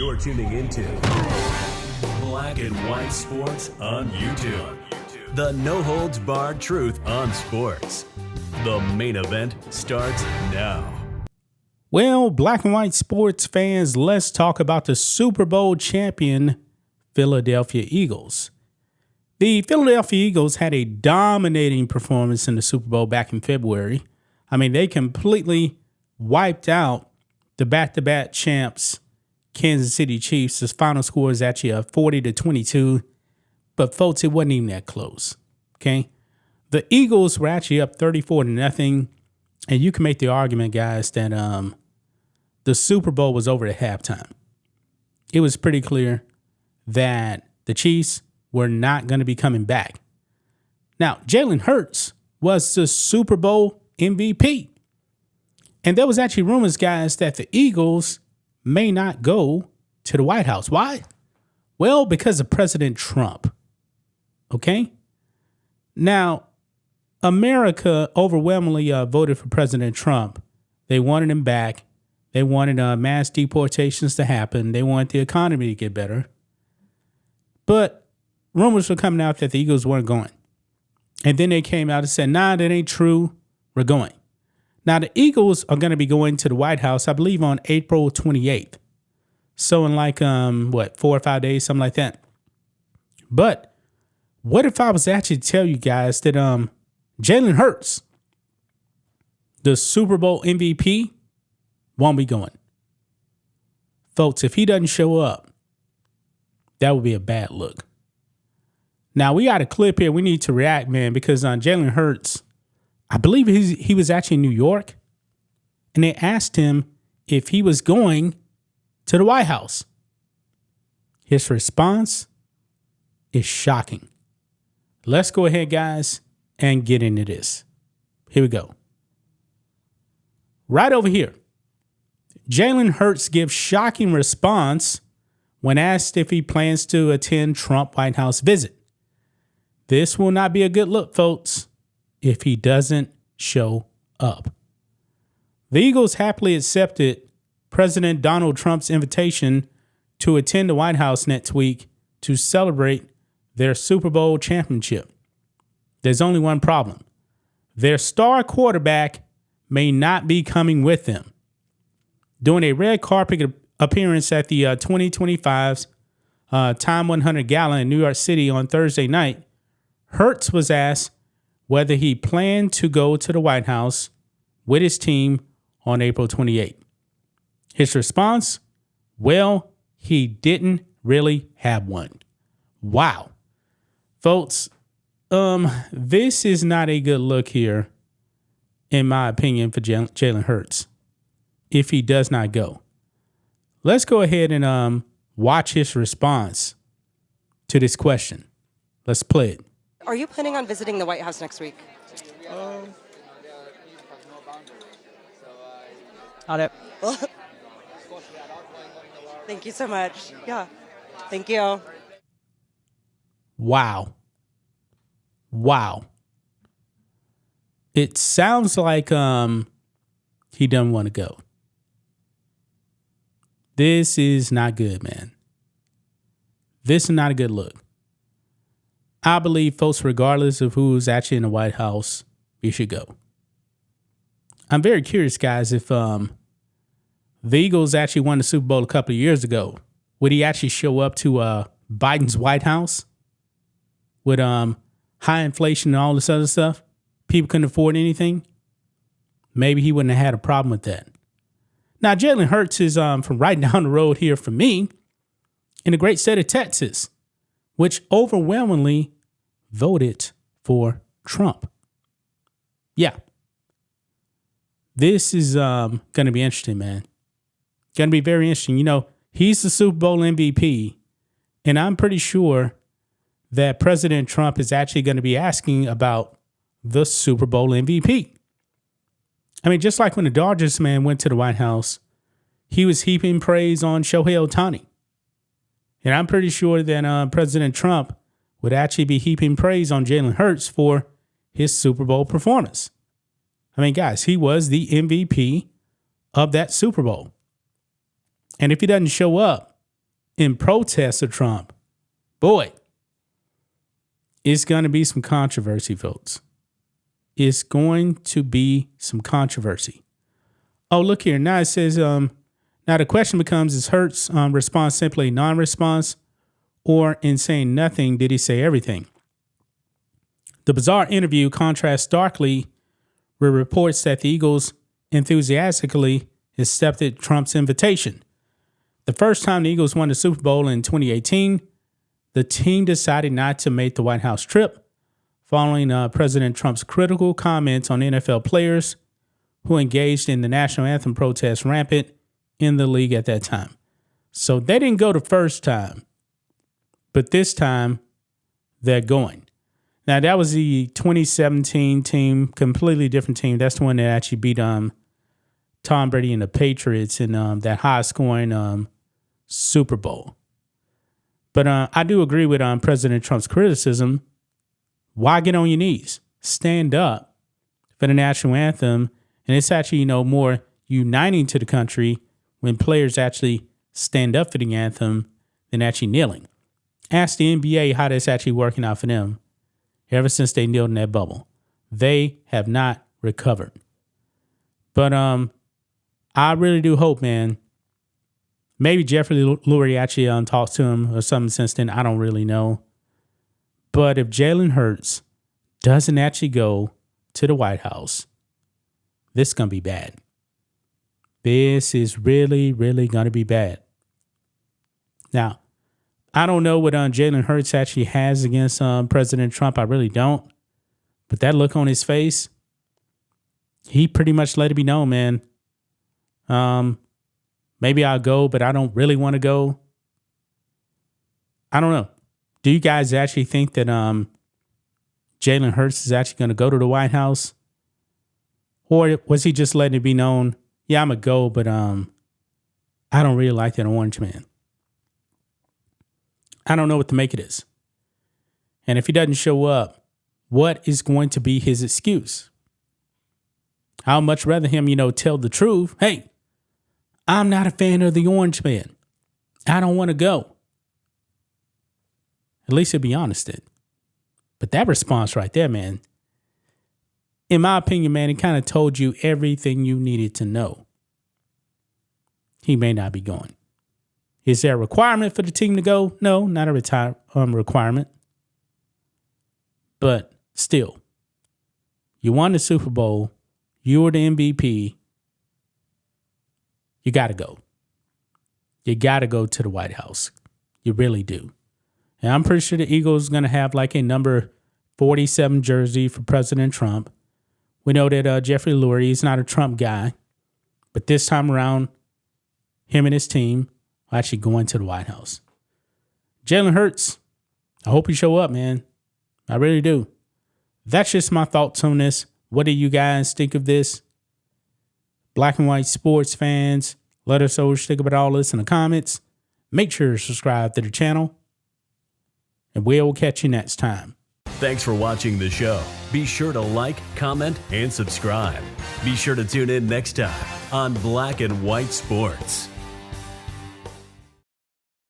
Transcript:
You're tuning into Black and White Sports on YouTube. The no-holds-barred truth on sports. The main event starts now. Well, Black and White sports fans, let's talk about the Super Bowl champion Philadelphia Eagles. The Philadelphia Eagles had a dominating performance in the Super Bowl back in February. I mean, they completely wiped out the back-to-back champs, Kansas City Chiefs. The final score is actually a 40-22. But folks, it wasn't even that close. Okay. The Eagles were actually up 34-0. And you can make the argument, guys, that the Super Bowl was over at halftime. It was pretty clear that the Chiefs were not going to be coming back. Now, Jalen Hurts was the Super Bowl MVP. And there was actually rumors, guys, that the Eagles may not go to the White House. Why? Well, because of President Trump. Okay? Now, America overwhelmingly voted for President Trump. They wanted him back. They wanted mass deportations to happen. They wanted the economy to get better. But rumors were coming out that the Eagles weren't going. And then they came out and said, nah, that ain't true. We're going. Now, the Eagles are going to be going to the White House, I believe, on April 28th. So in like, 4 or 5 days, something like that. But what if I was actually to tell you guys that Jalen Hurts, the Super Bowl MVP, won't be going? Folks, if he doesn't show up, that would be a bad look. Now, we got a clip here. We need to react, man, because Jalen Hurts, I believe he was actually in New York, and they asked him if he was going to the White House. His response is shocking. Let's go ahead, guys, and get into this. Here we go. Right over here. Jalen Hurts gives shocking response when asked if he plans to attend Trump White House visit. This will not be a good look, folks, if he doesn't show up. The Eagles happily accepted President Donald Trump's invitation to attend the White House next week to celebrate their Super Bowl championship. There's only one problem. Their star quarterback may not be coming with them. During a red carpet appearance at the 2025's Time 100 Gala in New York City on Thursday night, Hurts was asked whether he planned to go to the White House with his team on April 28th. His response? Well, he didn't really have one. Wow. Folks, this is not a good look here, in my opinion, for Jalen Hurts, if he does not go. Let's go ahead and watch his response to this question. Let's play it. Are you planning on visiting the White House next week? Got it. Thank you so much. Yeah. Thank you. Wow. It sounds like he doesn't want to go. This is not good, man. This is not a good look. I believe, folks, regardless of who's actually in the White House, you should go. I'm very curious, guys, if the Eagles actually won the Super Bowl a couple of years ago, would he actually show up to Biden's White House with high inflation and all this other stuff? People couldn't afford anything. Maybe he wouldn't have had a problem with that. Now, Jalen Hurts is from right down the road here from me in the great state of Texas, which overwhelmingly voted for Trump. Yeah. This is going to be interesting, man. Going to be very interesting. You know, he's the Super Bowl MVP, and I'm pretty sure that President Trump is actually going to be asking about the Super Bowl MVP. I mean, just like when the Dodgers, man, went to the White House, he was heaping praise on Shohei Ohtani. And I'm pretty sure that President Trump would actually be heaping praise on Jalen Hurts for his Super Bowl performance. I mean, guys, he was the MVP of that Super Bowl. And if he doesn't show up, in protest of Trump, boy, it's going to be some controversy, folks. It's going to be some controversy. Oh, look here. Now it says, now the question becomes, is Hurts' response simply non-response, or in saying nothing, did he say everything? The bizarre interview contrasts starkly with reports that the Eagles enthusiastically accepted Trump's invitation. The first time the Eagles won the Super Bowl in 2018, the team decided not to make the White House trip following President Trump's critical comments on NFL players who engaged in the national anthem protest rampant in the league at that time. So they didn't go the first time, but this time they're going. Now, that was the 2017 team, completely different team. That's the one that actually beat Tom Brady and the Patriots in that high-scoring Super Bowl. But I do agree with President Trump's criticism. Why get on your knees? Stand up for the national anthem. And it's actually, more uniting to the country when players actually stand up for the anthem than actually kneeling. Ask the NBA how that's actually working out for them ever since they kneeled in that bubble. They have not recovered. But I really do hope, man, maybe Jeffrey Lurie actually talks to him or something since then. I don't really know. But if Jalen Hurts doesn't actually go to the White House, this is going to be bad. This is really, really going to be bad. Now, I don't know what Jalen Hurts actually has against President Trump. I really don't. But that look on his face, he pretty much let it be known, man. Maybe I'll go, but I don't really want to go. I don't know. Do you guys actually think that Jalen Hurts is actually going to go to the White House? Or was he just letting it be known, yeah, I'm going to go, but I don't really like that orange man. I don't know what to make of this. And if he doesn't show up, what is going to be his excuse? I'd much rather him, tell the truth. Hey, I'm not a fan of the orange man. I don't want to go. At least he'll be honest then. But that response right there, man, in my opinion, man, it kind of told you everything you needed to know. He may not be going. Is there a requirement for the team to go? No, not a requirement. But still, you won the Super Bowl. You were the MVP. You got to go. You got to go to the White House. You really do. And I'm pretty sure the Eagles are going to have like a number 47 jersey for President Trump. We know that Jeffrey Lurie is not a Trump guy. But this time around, him and his team are actually going to the White House. Jalen Hurts, I hope you show up, man. I really do. That's just my thoughts on this. What do you guys think of this? Black and white sports fans, let us know what you think about all this in the comments. Make sure to subscribe to the channel. And we'll catch you next time. Thanks for watching the show. Be sure to like, comment, and subscribe. Be sure to tune in next time on Black and White Sports.